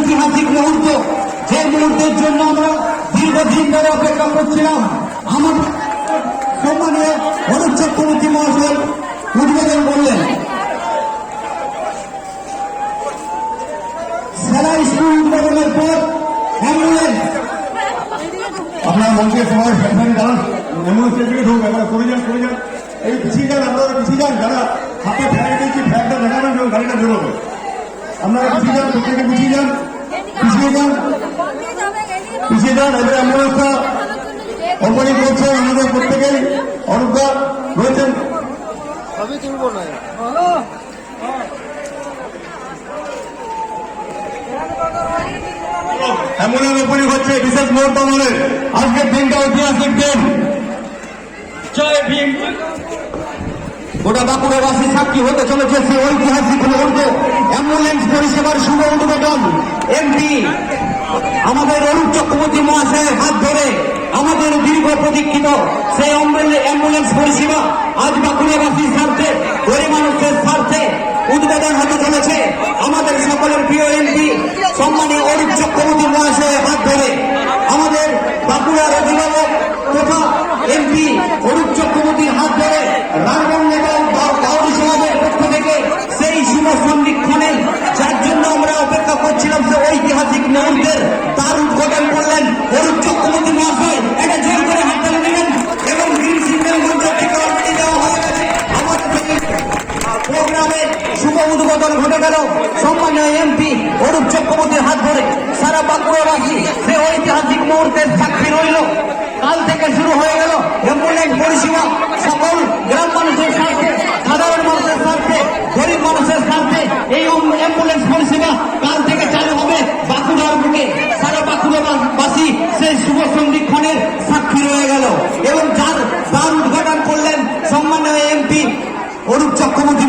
ঐতিহাসিক মুহূর্ত, যে মুহূর্তের জন্য আমরা দীর্ঘদিন ধরে অপেক্ষা করছিলাম। আমাদের সম্মানীয় অনুপ চক্রবর্তী মহাশয় উদ্বোধন করলেন। সেলাই স্কুল উদ্বোধনের পর অ্যাম্বুলেন্স আপনার মঞ্চে সবাই দাঁড়ান, অ্যাম্বুলেন্সের দিকে ঢুকবে, করে যান করে যান, এই পিছিয়ে যান, আপনারা পিছিয়ে যান, যারা হাতে ফ্ল্যাগ দিয়েছি ফ্ল্যাগটা দেখাবেন এবং গাড়িটা বেরোবে। আপনারা পিছিয়ে যান, প্রত্যেকে পিছিয়ে যান, পিছিয়ে যান, পিছিয়ে যান। এবার অ্যাম্বুলেন্সটা কোম্পানি করছে, আমাদের প্রত্যেকেই অনুজ্ঞা রয়েছেন। অ্যাম্বুলেন্স ওপেনিং হচ্ছে, বিশেষ মুহূর্ত আমাদের আজকের দিনটা ঐতিহাসিক দিন। জয় ভীম। গোটা বাঁকুড়াবাসী সাক্ষী হতে চলেছে সেই ঐতিহাসিক মুহূর্ত, অ্যাম্বুলেন্স পরিষেবার শুভ উদ্বোধন। এমপি আমাদের অনুপ চক্রবর্তী মহাশয়ের হাত ধরে আমাদের দীর্ঘ প্রতীক্ষিত সেই অ্যাম্বুলেন্স পরিষেবা আজ বাঁকুড়াবাসীর স্বার্থে, গরিব মানুষের স্বার্থে উদ্বোধন হতে চলেছে। আমাদের সকলের প্রিয় এমপি সম্মানীয় অনুপ চক্রবর্তী মহাশয়ের হাত ধরে আমাদের বাঁকুড়ার অভিভাবক তথা এমপি অনুপ চক্রবর্তীর হাত ধরে রামগঞ্জ এবং বাউরি সমাজের পক্ষ থেকে সেই শুভ সন্ধিক্ষণে যার জন্য আমরা অপেক্ষা করছিলাম, সে ঐতিহাসিক মুহূর্তের তার উদ্বোধন করলেন অনুপ চক্রবর্তী মহাশয়। এটা জোর করে হাততালি নেবেন এবং গ্রিন সিগন্যাল মঞ্চ থেকে অনুমতি দেওয়া হয়ে গেছে। আমাদের প্রোগ্রামের শুভ উদ্বোধন ঘটে গেল সম্মানীয় এমপি অনুপ চক্রবর্তীর হাত ধরে। সারা বাঁকুড়াবাসী সে ঐতিহাসিক মুহূর্তের সাক্ষী রইল। কাল থেকে শুরু হয়ে গেল অ্যাম্বুলেন্স পরিষেবা সকল গ্রাম মানুষের স্বার্থে, সাধারণ মানুষের স্বার্থে, গরিব মানুষের স্বার্থে এই অ্যাম্বুলেন্স পরিষেবা কাল থেকে চালু হবে বাঁকুড়ার বুকে। সারা বাঁকুড়াবাসী সেই শুভ সন্ধিক্ষণের সাক্ষী রয়ে গেল এবং যার উদ্ঘাটন করলেন সম্মানীয় এমপি অনুপ চক্রবর্তী।